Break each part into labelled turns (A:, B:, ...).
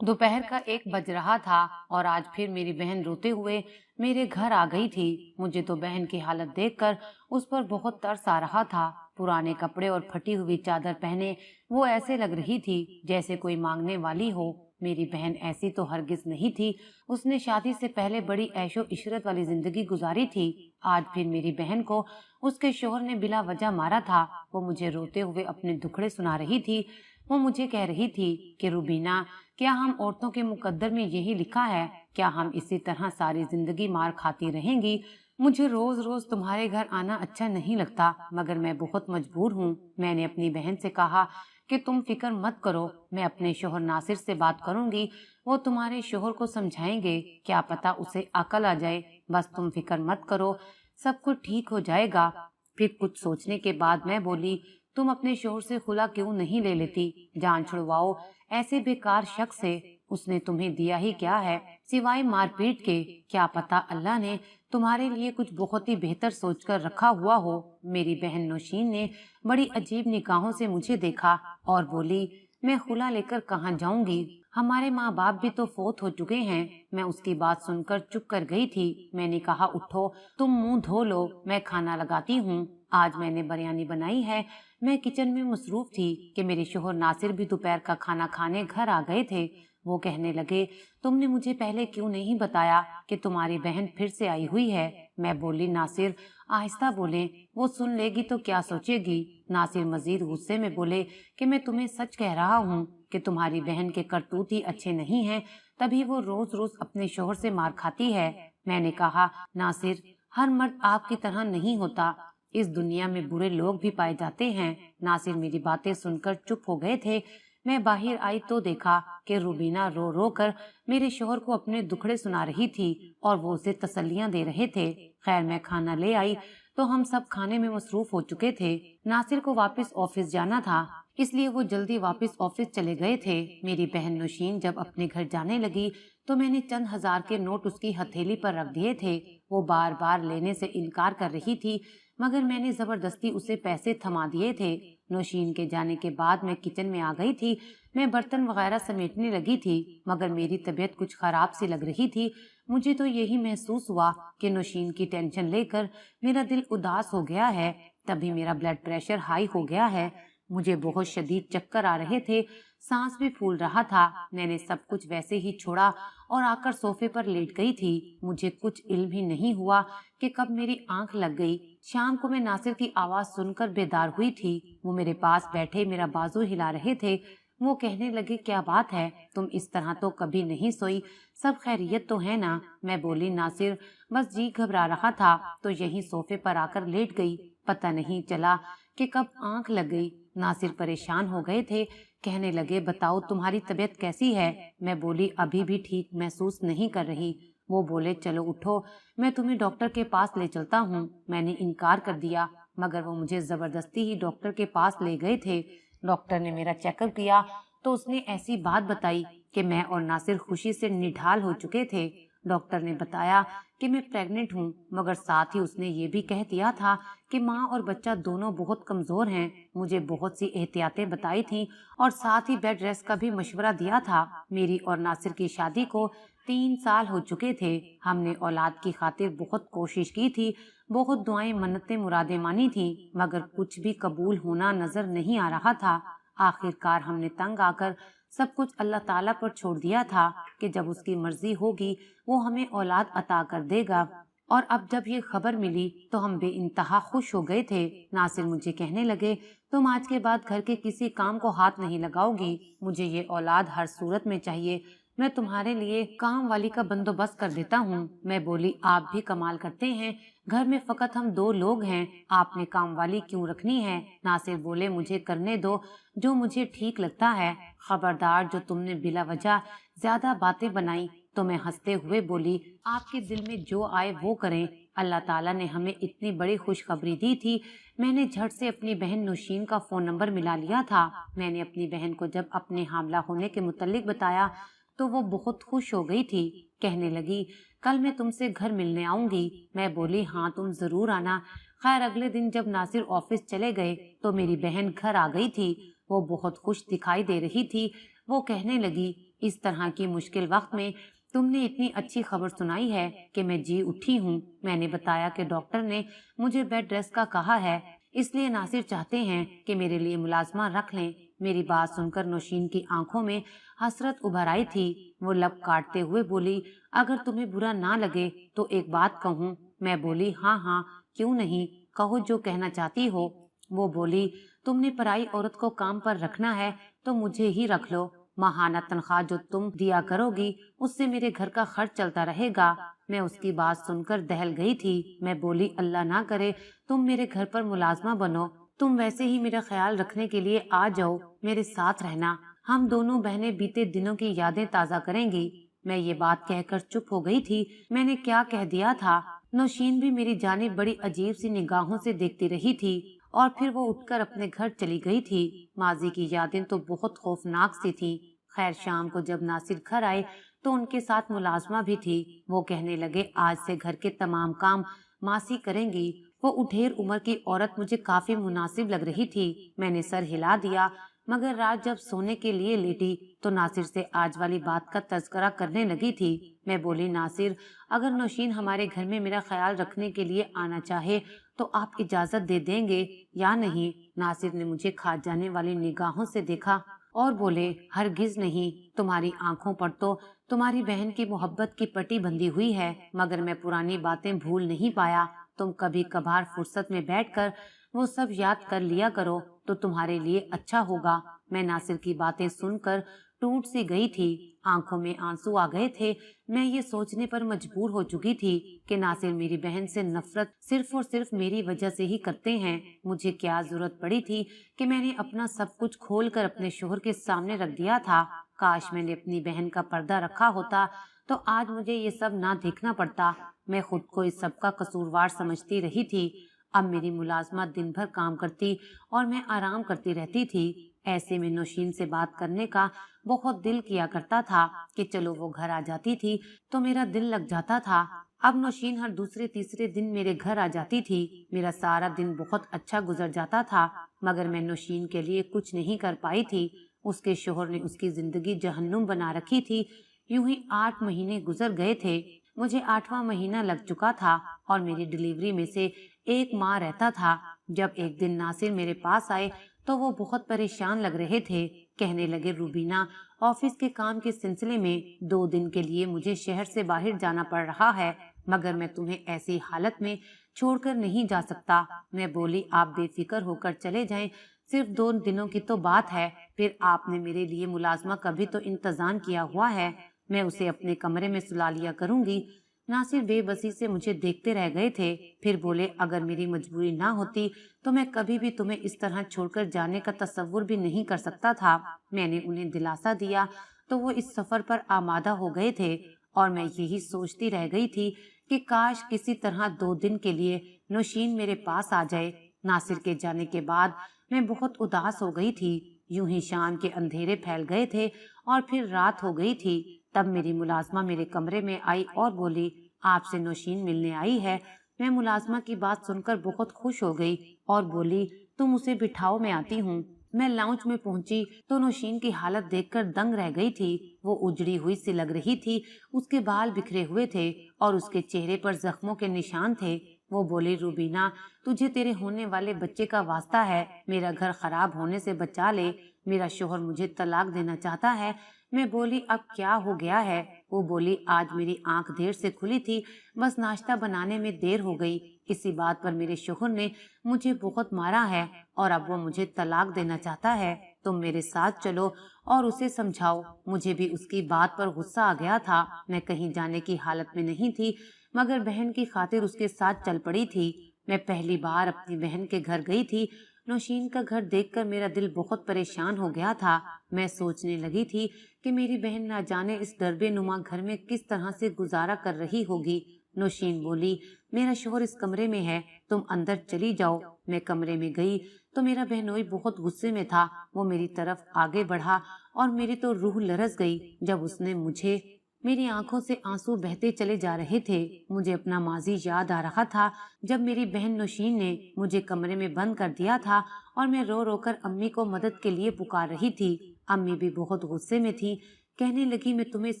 A: दोपहर का 1 बज रहा था और आज फिर मेरी बहन रोते हुए मेरे घर आ गई थी। मुझे तो बहन की हालत देखकर उस पर बहुत तरस आ रहा था। पुराने कपड़े और फटी हुई चादर पहने वो ऐसे लग रही थी जैसे कोई मांगने वाली हो। मेरी बहन ऐसी तो हरगिज नहीं थी। उसने शादी से पहले बड़ी ऐशो इशरत वाली जिंदगी गुजारी थी। आज फिर मेरी बहन को उसके शोहर ने बिला वजह मारा था। वो मुझे रोते हुए अपने दुखड़े सुना रही थी। वो मुझे कह रही थी कि रुबीना, क्या हम औरतों के मुकद्दर में यही लिखा है? क्या हम इसी तरह सारी जिंदगी मार खाती रहेंगी? मुझे रोज रोज तुम्हारे घर आना अच्छा नहीं लगता, मगर मैं बहुत मजबूर हूँ। मैंने अपनी बहन से कहा कि तुम फिक्र मत करो, मैं अपने शोहर नासिर से बात करूंगी। वो तुम्हारे शोहर को समझाएंगे, क्या पता उसे अकल आ जाए। बस तुम फिक्र मत करो, सब कुछ ठीक हो जाएगा। फिर कुछ सोचने के बाद मैं बोली, तुम अपने शोहर से खुला क्यों नहीं ले लेती? जान छुड़वाओ ऐसे बेकार शख्स से। उसने तुम्हें दिया ही क्या है सिवाय मारपीट के? क्या पता अल्लाह ने तुम्हारे लिए कुछ बहुत ही बेहतर सोचकर रखा हुआ हो। मेरी बहन नौशीन ने बड़ी अजीब निगाहों से मुझे देखा और बोली, मैं खुला लेकर कहाँ जाऊंगी? हमारे माँ बाप भी तो फोत हो चुके हैं। मैं उसकी बात सुनकर चुप कर गई थी। मैंने कहा, उठो, तुम मुंह धो लो, मैं खाना लगाती हूँ। आज मैंने बिरयानी बनाई है। मैं किचन में मसरूफ थी कि मेरे शोहर नासिर भी दोपहर का खाना खाने घर आ गए थे। वो कहने लगे, तुमने मुझे पहले क्यों नहीं बताया कि तुम्हारी बहन फिर से आई हुई है? मैं बोली, नासिर आहिस्ता बोले, वो सुन लेगी तो क्या सोचेगी? नासिर मजीद गुस्से में बोले कि मैं तुम्हें सच कह रहा हूँ कि तुम्हारी बहन के करतूत ही अच्छे नहीं हैं, तभी वो रोज रोज अपने शोहर से मार खाती है। मैंने कहा, नासिर, हर मर्द आपकी तरह नहीं होता। इस दुनिया में बुरे लोग भी पाए जाते हैं। नासिर मेरी बातें सुनकर चुप हो गए थे। मैं बाहर आई तो देखा कि रुबीना रो रो कर मेरे शोहर को अपने दुखड़े सुना रही थी और वो उसे तसल्लियां दे रहे थे। खैर, मैं खाना ले आई तो हम सब खाने में मसरूफ हो चुके थे। नासिर को वापस ऑफिस जाना था, इसलिए वो जल्दी वापस ऑफिस चले गए थे। मेरी बहन नौशीन जब अपने घर जाने लगी तो मैंने चंद हजार के नोट उसकी हथेली पर रख दिए थे। वो बार बार लेने से इनकार कर रही थी, मगर मैंने जबरदस्ती उसे पैसे थमा दिए थे। नौशीन के जाने के बाद मैं किचन में आ गई थी। मैं बर्तन वगैरह समेटने लगी थी, मगर मेरी तबीयत कुछ खराब सी लग रही थी। मुझे तो यही महसूस हुआ कि नौशीन की टेंशन लेकर मेरा दिल उदास हो गया है। तभी मेरा ब्लड प्रेशर हाई हो गया है। मुझे बहुत शदीद चक्कर आ रहे थे, सांस भी फूल रहा था। मैंने सब कुछ वैसे ही छोड़ा और आकर सोफे पर लेट गई थी। मुझे कुछ इल्म ही नहीं हुआ कि कब मेरी आंख लग गई। शाम को मैं नासिर की आवाज सुनकर बेदार हुई थी। वो मेरे पास बैठे मेरा बाजू हिला रहे थे। वो कहने लगे, क्या बात है, तुम इस तरह तो कभी नहीं सोई, सब खैरियत तो है ना? मैं बोली, नासिर, बस जी घबरा रहा था तो यहीं सोफे पर आकर लेट गई। पता नहीं चला कि कब आंख लग गई। नासिर परेशान हो गए थे। कहने लगे, बताओ तुम्हारी तबीयत कैसी है? मैं बोली, अभी भी ठीक महसूस नहीं कर रही। वो बोले, चलो उठो, मैं तुम्हें डॉक्टर के पास ले चलता हूँ। मैंने इनकार कर दिया, मगर वो मुझे जबरदस्ती ही डॉक्टर के पास ले गए थे। डॉक्टर ने मेरा चेकअप किया तो उसने ऐसी बात बताई कि मैं और नासिर खुशी से निढाल हो चुके थे। डॉक्टर ने बताया कि मैं प्रेग्नेंट हूँ, मगर साथ ही उसने ये भी कह दिया था कि माँ और बच्चा दोनों बहुत कमजोर हैं। मुझे बहुत सी एहतियातें बताई थी और साथ ही बेड रेस्ट का भी मशवरा दिया था। मेरी और नासिर की शादी को 3 साल हो चुके थे। हमने औलाद की खातिर बहुत कोशिश की थी, बहुत दुआएं मन्नतें मुरादें मानी थी, मगर कुछ भी कबूल होना नजर नहीं आ रहा था। आखिरकार हमने तंग आकर सब कुछ अल्लाह ताला पर छोड़ दिया था कि जब उसकी मर्जी होगी वो हमें औलाद अता कर देगा। और अब जब ये खबर मिली तो हम बेइंतहा खुश हो गए थे। नासिर मुझे कहने लगे, तुम आज के बाद घर के किसी काम को हाथ नहीं लगाओगी। मुझे ये औलाद हर सूरत में चाहिए। मैं तुम्हारे लिए काम वाली का बंदोबस्त कर देता हूँ। मैं बोली, आप भी कमाल करते हैं, घर में फकत हम 2 लोग हैं, आपने काम वाली क्यों रखनी है? नासिर बोले, मुझे करने दो जो मुझे ठीक लगता है। खबरदार, जो तुमने बिला वजह ज्यादा बातें बनाई। तो मैं हंसते हुए बोली, आपके दिल में जो आए वो करें। अल्लाह ताला ने हमें इतनी बड़ी खुशखबरी दी थी। मैंने झट से अपनी बहन नौशीन का फोन नंबर मिला लिया था। मैंने अपनी बहन को जब अपने हामला होने के मुतल्लिक बताया तो वो बहुत खुश हो गई थी। कहने लगी, कल मैं तुमसे घर मिलने आऊंगी। मैं बोली, हाँ, तुम जरूर आना। खैर, अगले दिन जब नासिर ऑफिस चले गए तो मेरी बहन घर आ गई थी। वो बहुत खुश दिखाई दे रही थी। वो कहने लगी, इस तरह की मुश्किल वक्त में तुमने इतनी अच्छी खबर सुनाई है कि मैं जी उठी हूँ। मैंने बताया कि डॉक्टर ने मुझे बेड रेस्ट का कहा है, इसलिए नासिर चाहते हैं कि मेरे लिए मुलाजमा रख लें। मेरी बात सुनकर नौशीन की आंखों में हसरत उभर आई थी। वो लब काटते हुए बोली, अगर तुम्हें बुरा ना लगे तो एक बात कहूँ। मैं बोली, हाँ हाँ, क्यों नहीं, कहो जो कहना चाहती हो। वो बोली, तुमने पराई औरत को काम पर रखना है तो मुझे ही रख लो। माहाना तनख्वाह जो तुम दिया करोगी उससे मेरे घर का खर्च चलता रहेगा। मैं उसकी बात सुनकर दहल गई थी। मैं बोली, अल्लाह ना करे तुम मेरे घर पर मुलाजमा बनो। तुम वैसे ही मेरा ख्याल रखने के लिए आ जाओ, मेरे साथ रहना। हम दोनों बहनें बीते दिनों की यादें ताजा करेंगी। मैं ये बात कहकर चुप हो गई थी। मैंने क्या कह दिया था। नौशीन भी मेरी जानिब बड़ी अजीब सी निगाहों से देखती रही थी और फिर वो उठकर अपने घर चली गई थी। माजी की यादें तो बहुत खौफनाक सी थी। खैर, शाम को जब नासिर घर आए तो उनके साथ मुलाजमा भी थी। वो कहने लगे, आज से घर के तमाम काम मासी करेंगी। वो उठेर उम्र की औरत मुझे काफी मुनासिब लग रही थी। मैंने सर हिला दिया, मगर रात जब सोने के लिए लेटी तो नासिर से आज वाली बात का तज़किरा करने लगी थी। मैं बोली, नासिर, अगर नौशीन हमारे घर में मेरा ख्याल रखने के लिए आना चाहे तो आप इजाजत दे देंगे या नहीं। नासिर ने मुझे खा जाने वाली निगाहों से देखा और बोले, हरगिज नहीं। तुम्हारी आंखों पर तो तुम्हारी बहन की मोहब्बत की पट्टी बंधी हुई है, मगर मैं पुरानी बातें भूल नहीं पाया। तुम कभी कभार फुर्सत में बैठकर वो सब याद कर लिया करो तो तुम्हारे लिए अच्छा होगा। मैं नासिर की बातें सुनकर टूट सी गई थी। आंखों में आंसू आ गए थे। मैं ये सोचने पर मजबूर हो चुकी थी कि नासिर मेरी बहन से नफरत सिर्फ और सिर्फ मेरी वजह से ही करते हैं। मुझे क्या जरूरत पड़ी थी कि मैंने अपना सब कुछ खोल कर अपने शोहर के सामने रख दिया था। काश मैंने अपनी बहन का पर्दा रखा होता तो आज मुझे ये सब ना देखना पड़ता। मैं खुद को इस सब का कसूरवार समझती रही थी। अब मेरी मुलाजमत दिन भर काम करती और मैं आराम करती रहती थी। ऐसे में नौशीन से बात करने का बहुत दिल किया करता था कि चलो वो घर आ जाती थी तो मेरा दिल लग जाता था। अब नौशीन हर दूसरे तीसरे दिन मेरे घर आ जाती थी। मेरा सारा दिन बहुत अच्छा गुजर जाता था, मगर मैं नौशीन के लिए कुछ नहीं कर पाई थी। उसके शोहर ने उसकी जिंदगी जहन्नुम बना रखी थी। यूं ही 8 महीने गुजर गए थे। मुझे 8वां महीना लग चुका था और मेरी डिलीवरी में से एक माह रहता था। जब एक दिन नासिर मेरे पास आए तो वो बहुत परेशान लग रहे थे। कहने लगे, रूबीना, ऑफिस के काम के सिलसिले में 2 दिन के लिए मुझे शहर से बाहर जाना पड़ रहा है, मगर मैं तुम्हें ऐसी हालत में छोड़कर नहीं जा सकता। मैं बोली, आप बेफिक्र होकर चले जाएं, सिर्फ 2 दिनों की तो बात है। फिर आपने मेरे लिए मुलाजमा का भी तो इंतजाम किया हुआ है, मैं उसे अपने कमरे में सुला लिया करूंगी। नासिर बेबसी से मुझे देखते रह गए थे। फिर बोले, अगर मेरी मजबूरी ना होती तो मैं कभी भी तुम्हें इस तरह छोड़कर जाने का तसव्वुर भी नहीं कर सकता था। मैंने उन्हें दिलासा दिया तो वो इस सफर पर आमादा हो गए थे और मैं यही सोचती रह गई थी कि काश किसी तरह 2 दिन के लिए नौशीन मेरे पास आ जाए। नासिर के जाने के बाद मैं बहुत उदास हो गई थी। यूं ही शाम के अंधेरे फैल गए थे और फिर रात हो गई थी। तब मेरी मुलाजमा मेरे कमरे में आई और बोली, आपसे नौशीन मिलने आई है। मैं मुलाजमा की बात सुनकर बहुत खुश हो गई और बोली, तुम उसे बिठाओ, मैं आती हूँ। मैं लाउंज में पहुंची तो नौशीन की हालत देखकर दंग रह गई थी। वो उजड़ी हुई सी लग रही थी। उसके बाल बिखरे हुए थे और उसके चेहरे पर जख्मों के निशान थे। वो बोली, रूबीना, तुझे तेरे होने वाले बच्चे का वास्ता है, मेरा घर खराब होने से बचा ले। मेरा शोहर मुझे तलाक देना चाहता है। मैं बोली, अब क्या हो गया है? वो बोली, आज मेरी आंख देर से खुली थी, बस नाश्ता बनाने में देर हो गई। इसी बात पर मेरे शोहर ने मुझे बहुत मारा है और अब वो मुझे तलाक देना चाहता है। तुम मेरे साथ चलो और उसे समझाओ। मुझे भी उसकी बात पर गुस्सा आ गया था। मैं कहीं जाने की हालत में नहीं थी, मगर बहन की खातिर उसके साथ चल पड़ी थी। मैं पहली बार अपनी बहन के घर गई थी। नौशीन का घर देखकर मेरा दिल बहुत परेशान हो गया था। मैं सोचने लगी थी कि मेरी बहन ना जाने इस दरबे नुमा घर में किस तरह से गुजारा कर रही होगी। नौशीन बोली, मेरा शोहर इस कमरे में है, तुम अंदर चली जाओ। मैं कमरे में गई तो मेरा बहनोई बहुत गुस्से में था। वो मेरी तरफ आगे बढ़ा और मेरी तो रूह लरस गई जब उसने मुझे मेरी आंखों से आंसू बहते चले जा रहे थे। मुझे अपना माजी याद आ रहा था, जब मेरी बहन नौशीन ने मुझे कमरे में बंद कर दिया था और मैं रो रो कर अम्मी को मदद के लिए पुकार रही थी। अम्मी भी बहुत गुस्से में थी कहने लगी, मैं तुम्हें इस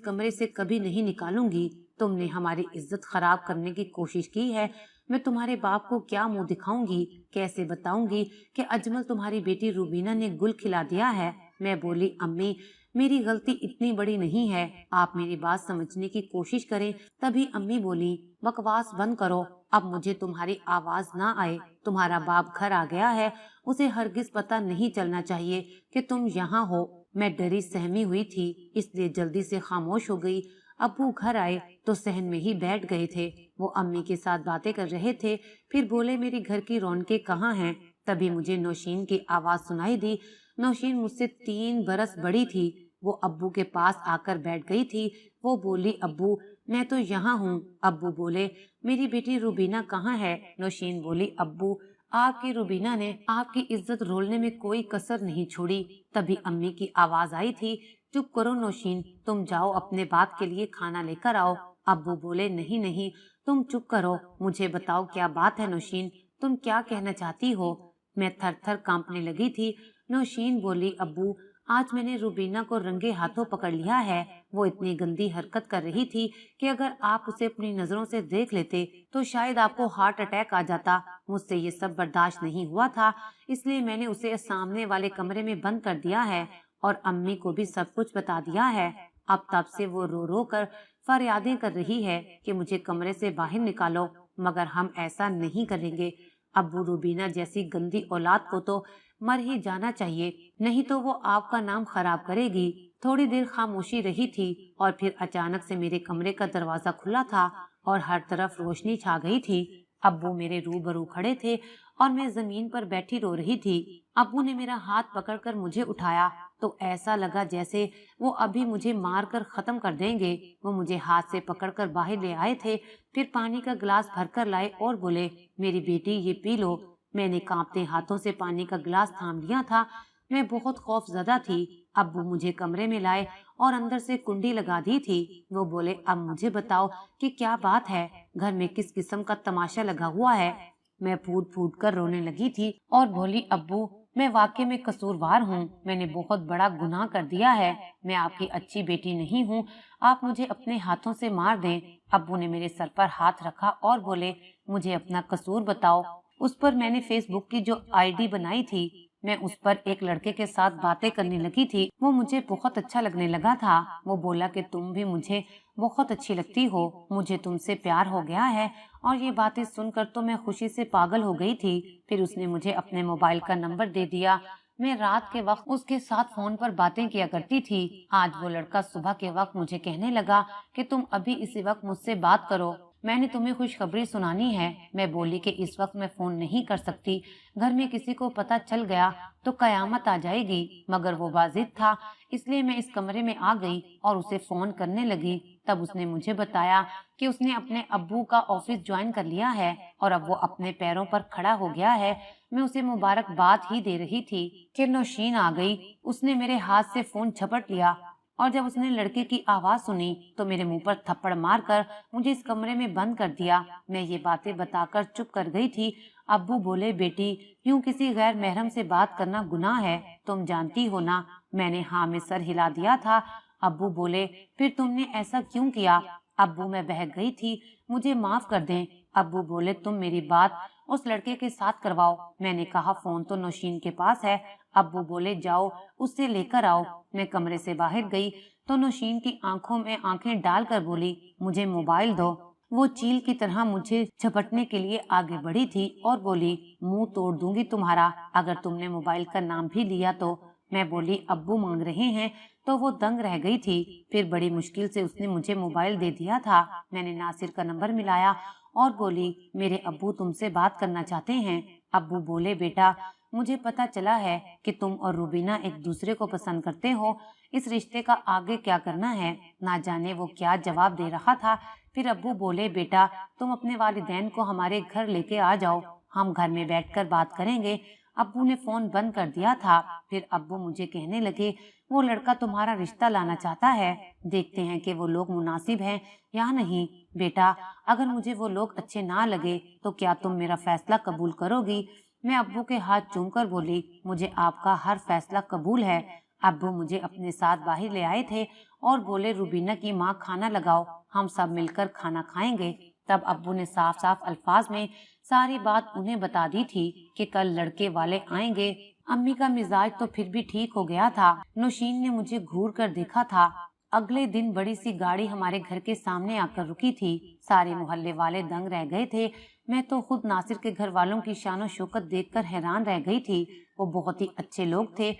A: कमरे से कभी नहीं निकालूंगी। तुमने हमारी इज्जत खराब करने की कोशिश की है। मैं तुम्हारे बाप को क्या मुंह दिखाऊंगी, कैसे बताऊंगी कि अजमल तुम्हारी बेटी रूबीना ने गुल खिला दिया है। मैं बोली, अम्मी मेरी गलती इतनी बड़ी नहीं है, आप मेरी बात समझने की कोशिश करें। तभी अम्मी बोली, बकवास बंद करो, अब मुझे तुम्हारी आवाज ना आए। तुम्हारा बाप घर आ गया है, उसे हरगिज पता नहीं चलना चाहिए कि तुम यहाँ हो। मैं डरी सहमी हुई थी, इसलिए जल्दी से खामोश हो गई। अब्बू घर आए तो सहन में ही बैठ गए थे। वो अम्मी के साथ बातें कर रहे थे। फिर बोले, मेरी घर की रौनकें कहाँ हैं? तभी मुझे नौशीन की आवाज सुनाई दी। नौशीन मुझसे 3 बरस बड़ी थी। वो अब्बू के पास आकर बैठ गई थी। वो बोली, अब्बू मैं तो यहाँ हूँ। अब्बू बोले, मेरी बेटी रूबीना कहाँ है? नौशीन बोली, अब्बू आपकी रूबीना ने आपकी इज्जत रोलने में कोई कसर नहीं छोड़ी। तभी अम्मी की आवाज आई थी, चुप करो नौशीन, तुम जाओ अपने बाप के लिए खाना लेकर आओ। अब्बू बोले, नहीं नहीं तुम चुप करो, मुझे बताओ क्या बात है नौशीन, तुम क्या कहना चाहती हो? मैं थर थर कांपने लगी थी। नौशीन बोली, अब्बू आज मैंने रूबीना को रंगे हाथों पकड़ लिया है। वो इतनी गंदी हरकत कर रही थी कि अगर आप उसे अपनी नजरों से देख लेते तो शायद आपको हार्ट अटैक आ जाता। मुझसे ये सब बर्दाश्त नहीं हुआ था, इसलिए मैंने उसे सामने वाले कमरे में बंद कर दिया है और अम्मी को भी सब कुछ बता दिया है। अब तब से वो रो रो कर फरियादें कर रही है कि मुझे कमरे से बाहर निकालो, मगर हम ऐसा नहीं करेंगे। अब्बू रूबीना जैसी गंदी औलाद को तो मर ही जाना चाहिए, नहीं तो वो आपका नाम खराब करेगी। थोड़ी देर खामोशी रही थी और फिर अचानक से मेरे कमरे का दरवाजा खुला था और हर तरफ रोशनी छा गई थी। अब्बू मेरे रूबरू खड़े थे और मैं जमीन पर बैठी रो रही थी। अब्बू ने मेरा हाथ पकड़कर मुझे उठाया तो ऐसा लगा जैसे वो अभी मुझे मार कर खत्म कर देंगे। वो मुझे हाथ से पकड़कर बाहर ले आए थे, फिर पानी का गिलास भरकर लाए और बोले, मेरी बेटी ये पी लो। मैंने कांपते हाथों से पानी का गिलास थाम लिया था। मैं बहुत खौफजदा थी। अब्बू मुझे कमरे में लाए और अंदर से कुंडी लगा दी थी। वो बोले, अब मुझे बताओ कि क्या बात है, घर में किस किस्म का तमाशा लगा हुआ है? मैं फूट फूट कर रोने लगी थी और बोली, अब्बू मैं वाकई में कसूरवार हूँ, मैंने बहुत बड़ा गुनाह कर दिया है। मैं आपकी अच्छी बेटी नहीं हूँ, आप मुझे अपने हाथों से मार दें। अब्बू ने मेरे सर पर हाथ रखा और बोले, मुझे अपना कसूर बताओ। उस पर मैंने फेसबुक की जो आईडी बनाई थी, मैं उस पर एक लड़के के साथ बातें करने लगी थी। वो मुझे बहुत अच्छा लगने लगा था। वो बोला कि तुम भी मुझे बहुत अच्छी लगती हो, मुझे तुमसे प्यार हो गया है। और ये बातें सुनकर तो मैं खुशी से पागल हो गई थी। फिर उसने मुझे अपने मोबाइल का नंबर दे दिया। मैं रात के वक्त उसके साथ फोन पर बातें किया करती थी। आज वो लड़का सुबह के वक्त मुझे कहने लगा कि तुम अभी इसी वक्त मुझसे बात करो, मैंने तुम्हें खुशखबरी सुनानी है। मैं बोली कि इस वक्त मैं फोन नहीं कर सकती, घर में किसी को पता चल गया तो कयामत आ जाएगी। मगर वो वाजिद था, इसलिए मैं इस कमरे में आ गई और उसे फोन करने लगी। तब उसने मुझे बताया कि उसने अपने अब्बू का ऑफिस ज्वाइन कर लिया है और अब वो अपने पैरों पर खड़ा हो गया है। मैं उसे मुबारकबाद ही दे रही थी कि नौशीन आ गई। उसने मेरे हाथ से फोन झपट लिया और जब उसने लड़के की आवाज सुनी तो मेरे मुंह पर थप्पड़ मारकर मुझे इस कमरे में बंद कर दिया। मैं ये बातें बताकर चुप कर गई थी। अब्बू बोले, बेटी यूं किसी गैर महरम से बात करना गुनाह है, तुम जानती हो ना? मैंने हाँ में सर हिला दिया था। अब्बू बोले, फिर तुमने ऐसा क्यों किया? अब्बू मैं बहक गई थी, मुझे माफ कर दें। अब्बू बोले, तुम मेरी बात उस लड़के के साथ करवाओ। मैंने कहा, फोन तो नौशीन के पास है। अब्बू बोले, जाओ उससे लेकर आओ। मैं कमरे से बाहर गई तो नौशीन की आंखों में आंखें डालकर बोली, मुझे मोबाइल दो। वो चील की तरह मुझे झपटने के लिए आगे बढ़ी थी और बोली, मुंह तोड़ दूंगी तुम्हारा अगर तुमने मोबाइल का नाम भी लिया तो। मैं बोली, अब्बू मांग रहे हैं। तो वो दंग रह गई थी। फिर बड़ी मुश्किल से उसने मुझे मोबाइल दे दिया था। मैंने नासिर का नंबर मिलाया और बोली, मेरे अब्बू तुमसे बात करना चाहते हैं। अब्बू बोले, बेटा मुझे पता चला है कि तुम और रूबीना एक दूसरे को पसंद करते हो, इस रिश्ते का आगे क्या करना है? ना जाने वो क्या जवाब दे रहा था। फिर अब्बू बोले, बेटा तुम अपने वालिदैन को हमारे घर लेके आ जाओ, हम घर में बैठकर बात करेंगे। अब्बू ने फोन बंद कर दिया था। फिर अब्बू मुझे कहने लगे, वो लड़का तुम्हारा रिश्ता लाना चाहता है, देखते हैं कि वो लोग मुनासिब हैं या नहीं। बेटा अगर मुझे वो लोग अच्छे ना लगे तो क्या तुम मेरा फैसला कबूल करोगी? मैं अब्बू के हाथ चूमकर बोली, मुझे आपका हर फैसला कबूल है। अब्बू मुझे अपने साथ बाहर ले आए थे और बोले, रुबीना की माँ खाना लगाओ, हम सब मिलकर खाना खाएंगे। तब अब्बू ने साफ साफ अल्फाज में सारी बात उन्हें बता दी थी कि कल लड़के वाले आएंगे। अम्मी का मिजाज तो फिर भी ठीक हो गया था। नौशीन ने मुझे घूर कर देखा था। अगले दिन बड़ी सी गाड़ी हमारे घर के सामने आकर रुकी थी। सारे मोहल्ले वाले दंग रह गए थे। मैं तो खुद नासिर के घर वालों की शानो शौकत देखकर हैरान रह गई थी। वो बहुत ही अच्छे लोग थे,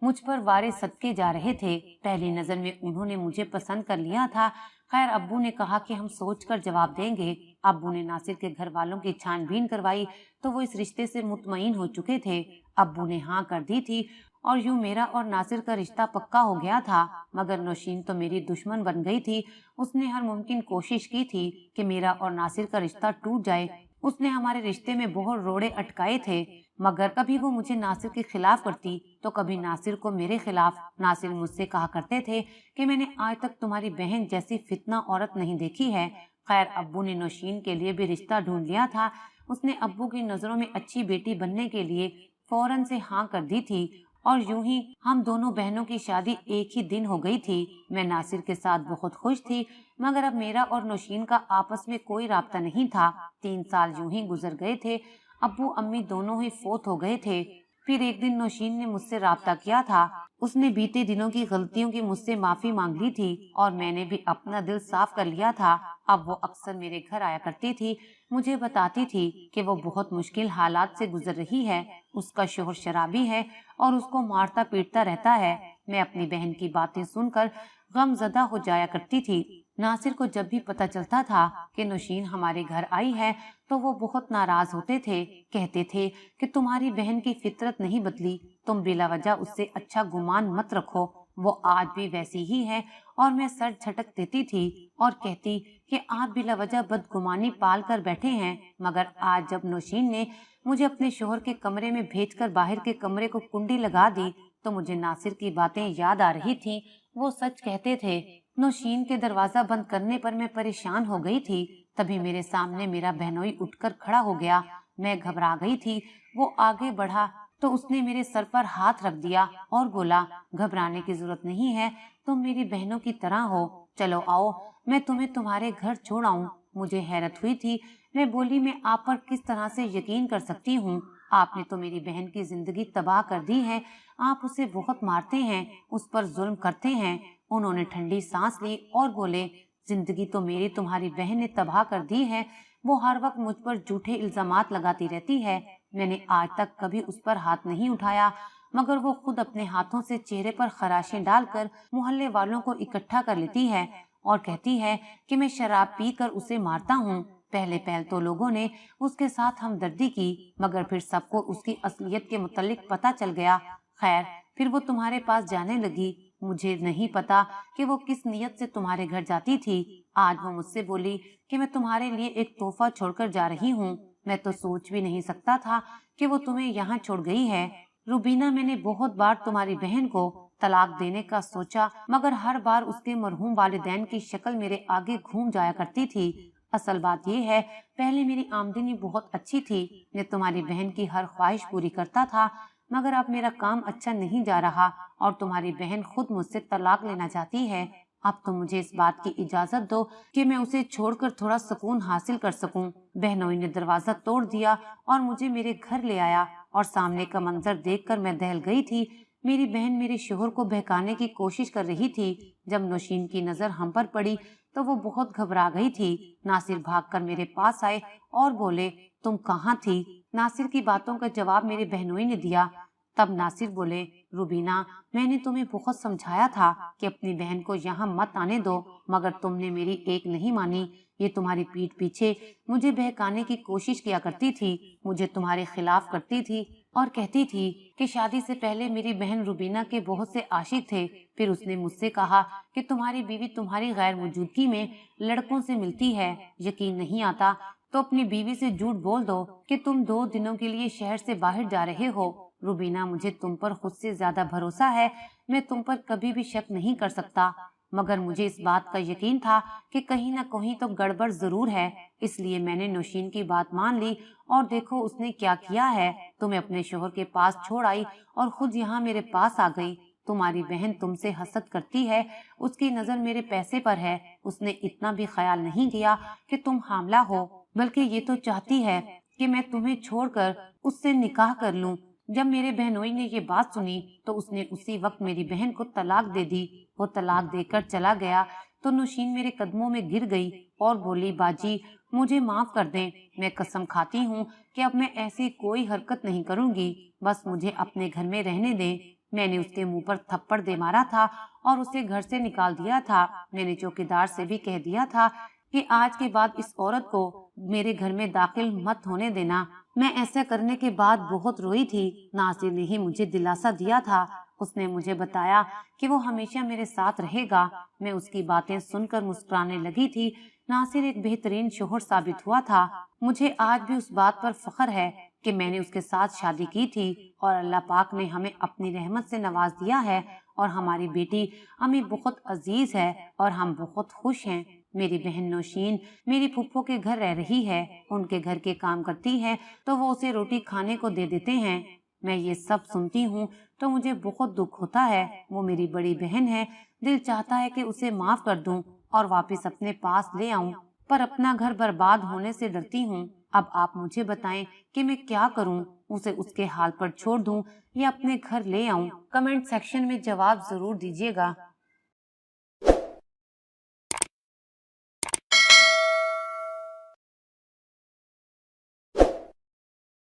A: मुझ पर वारे सदके जा रहे थे। पहली नजर में उन्होंने मुझे पसंद कर लिया था। खैर, अब्बू ने कहा कि हम सोचकर जवाब देंगे। अब्बू ने नासिर के घर वालों की छानबीन करवाई तो वो इस रिश्ते से मुतमईन हो चुके थे। अब्बू ने हाँ कर दी थी और यूं मेरा और नासिर का रिश्ता पक्का हो गया था। मगर नौशीन तो मेरी दुश्मन बन गई थी। उसने हर मुमकिन कोशिश की थी कि मेरा और नासिर का रिश्ता टूट जाए। उसने हमारे रिश्ते में बहुत रोड़े अटकाए थे, मगर कभी वो मुझे नासिर के खिलाफ करती तो कभी नासिर को मेरे खिलाफ। नासिर मुझसे कहा करते थे कि मैंने आज तक तुम्हारी बहन जैसी फितना औरत नहीं देखी है। खैर, अब्बू ने नौशीन के लिए भी रिश्ता ढूंढ लिया था। उसने अब्बू की नजरों में अच्छी बेटी बनने के लिए फौरन से हाँ कर दी थी और यूं ही हम दोनों बहनों की शादी एक ही दिन हो गई थी। मैं नासिर के साथ बहुत खुश थी, मगर अब मेरा और नौशीन का आपस में कोई राब्ता नहीं था। 3 साल यूं ही गुजर गए थे। अब्बू अम्मी दोनों ही फोत हो गए थे। फिर एक दिन नौशीन ने मुझसे राब्ता किया था। उसने बीते दिनों की गलतियों की मुझसे माफी मांग ली थी और मैंने भी अपना दिल साफ कर लिया था। अब वो अक्सर मेरे घर आया करती थी। मुझे बताती थी कि वो बहुत मुश्किल हालात से गुजर रही है। उसका शोहर शराबी है और उसको मारता पीटता रहता है। मैं अपनी बहन की बातें सुनकर गमजदा हो जाया करती थी। नासिर को जब भी पता चलता था कि नौशीन हमारे घर आई है तो वो बहुत नाराज होते थे। कहते थे कि तुम्हारी बहन की फितरत नहीं बदली, तुम बिला वजह उससे अच्छा गुमान मत रखो, वो आज भी वैसी ही है। और मैं सर झटक देती थी और कहती कि आप बिला वजह बदगुमानी पाल कर बैठे हैं। मगर आज जब नौशीन ने मुझे अपने शोहर के कमरे में भेजकर बाहर के कमरे को कुंडी लगा दी तो मुझे नासिर की बातें याद आ रही थी। वो सच कहते थे। नौशीन के दरवाजा बंद करने पर मैं परेशान हो गई थी। तभी मेरे सामने मेरा बहनोई उठकर खड़ा हो गया। मैं घबरा गई थी। वो आगे बढ़ा तो उसने मेरे सर पर हाथ रख दिया और बोला, घबराने की जरूरत नहीं है, तुम मेरी बहनों की तरह हो। चलो आओ, मैं तुम्हें तुम्हारे घर छोड़ आऊं। मुझे हैरत हुई थी। मैं बोली, मैं आप पर किस तरह से यकीन कर सकती हूँ? आपने तो मेरी बहन की जिंदगी तबाह कर दी है। आप उसे बहुत मारते हैं, उस पर जुल्म करते हैं। उन्होंने ठंडी सांस ली और बोले, जिंदगी तो मेरी तुम्हारी बहन ने तबाह कर दी है। वो हर वक्त मुझ पर झूठे इल्जामात लगाती रहती है। मैंने आज तक कभी उस पर हाथ नहीं उठाया, मगर वो खुद अपने हाथों से चेहरे पर खराशें डालकर मोहल्ले वालों को इकट्ठा कर लेती है और कहती है कि मैं शराब पीकर उसे मारता हूँ। पहले पहल तो लोगों ने उसके साथ हमदर्दी की, मगर फिर सबको उसकी असलियत के मुतालिक पता चल गया। खैर, फिर वो तुम्हारे पास जाने लगी। मुझे नहीं पता कि वो किस नियत से तुम्हारे घर जाती थी। आज वो मुझसे बोली कि मैं तुम्हारे लिए एक तोहफा छोड़कर जा रही हूँ। मैं तो सोच भी नहीं सकता था कि वो तुम्हें यहाँ छोड़ गई है। रुबीना, मैंने बहुत बार तुम्हारी बहन को तलाक देने का सोचा, मगर हर बार उसके मरहूम वालिदैन की शक्ल मेरे आगे घूम जाया करती थी। असल बात यह है, पहले मेरी आमदनी बहुत अच्छी थी। मैं तुम्हारी बहन की हर ख्वाहिश पूरी करता था, मगर अब मेरा काम अच्छा नहीं जा रहा और तुम्हारी बहन खुद मुझसे तलाक लेना चाहती है। अब तो मुझे इस बात की इजाजत दो कि मैं उसे छोड़कर थोड़ा सुकून हासिल कर सकूं। बहनोई ने दरवाजा तोड़ दिया और मुझे मेरे घर ले आया और सामने का मंजर देखकर मैं दहल गई थी। मेरी बहन मेरे शोहर को बहकाने की कोशिश कर रही थी। जब नौशीन की नजर हम पर पड़ी तो वो बहुत घबरा गई थी। नासिर भागकर मेरे पास आए और बोले, तुम कहाँ थी? नासिर की बातों का जवाब मेरी बहनोई ने दिया। तब नासिर बोले, रुबीना, मैंने तुम्हें बहुत समझाया था कि अपनी बहन को यहाँ मत आने दो, मगर तुमने मेरी एक नहीं मानी। ये तुम्हारी पीठ पीछे मुझे बहकाने की कोशिश किया करती थी, मुझे तुम्हारे खिलाफ करती थी और कहती थी कि शादी से पहले मेरी बहन रुबीना के बहुत से आशिक थे। फिर उसने मुझसे कहा कि तुम्हारी बीवी तुम्हारी गैर मौजूदगी में लड़कों से मिलती है। यकीन नहीं आता तो अपनी बीवी से झूठ बोल दो कि तुम 2 दिनों के लिए शहर से बाहर जा रहे हो। रुबीना, मुझे तुम पर खुद से ज्यादा भरोसा है। मैं तुम पर कभी भी शक नहीं कर सकता, मगर मुझे इस बात का यकीन था कि कहीं न कहीं तो गड़बड़ जरूर है। इसलिए मैंने नौशीन की बात मान ली और देखो उसने क्या किया है। तुम्हें अपने शोहर के पास छोड़ आई और खुद यहाँ मेरे पास आ गई। तुम्हारी बहन तुमसे हसद करती है, उसकी नजर मेरे पैसे पर है। उसने इतना भी ख्याल नहीं किया कि तुम हामला हो, बल्कि ये तो चाहती है कि मैं तुम्हें छोड़कर उससे निकाह कर लूं। जब मेरे बहनोई ने ये बात सुनी तो उसने उसी वक्त मेरी बहन को तलाक दे दी। वो तलाक देकर चला गया तो नौशीन मेरे कदमों में गिर गई और बोली, बाजी मुझे माफ कर दें, मैं कसम खाती हूँ कि अब मैं ऐसी कोई हरकत नहीं करूंगी, बस मुझे अपने घर में रहने दें। मैंने उसके मुंह पर थप्पड़ दे मारा था और उसे घर से निकाल दिया था। मैंने चौकीदार से भी कह दिया था कि आज के बाद इस औरत को मेरे घर में दाखिल मत होने देना। मैं ऐसा करने के बाद बहुत रोई थी। नासिर ने ही मुझे दिलासा दिया था। उसने मुझे बताया कि वो हमेशा मेरे साथ रहेगा। मैं उसकी बातें सुनकर मुस्कुराने लगी थी। नासिर एक बेहतरीन शोहर साबित हुआ था। मुझे आज भी उस बात पर फख्र है कि मैंने उसके साथ शादी की थी और अल्लाह पाक ने हमें अपनी रहमत से नवाज दिया है और हमारी बेटी हमें बहुत अजीज है और हम बहुत खुश हैं। मेरी बहन नौशीन मेरी फूफो के घर रह रही है, उनके घर के काम करती है तो वो उसे रोटी खाने को दे देते हैं। मैं ये सब सुनती हूँ तो मुझे बहुत दुख होता है। वो मेरी बड़ी बहन है, दिल चाहता है कि उसे माफ कर दूं और वापस अपने पास ले आऊं, पर अपना घर बर्बाद होने से डरती हूँ। अब आप मुझे बताएं कि मैं क्या करूं, उसे उसके हाल पर छोड़ दूं या अपने घर ले आऊं? कमेंट सेक्शन में जवाब जरूर दीजिएगा।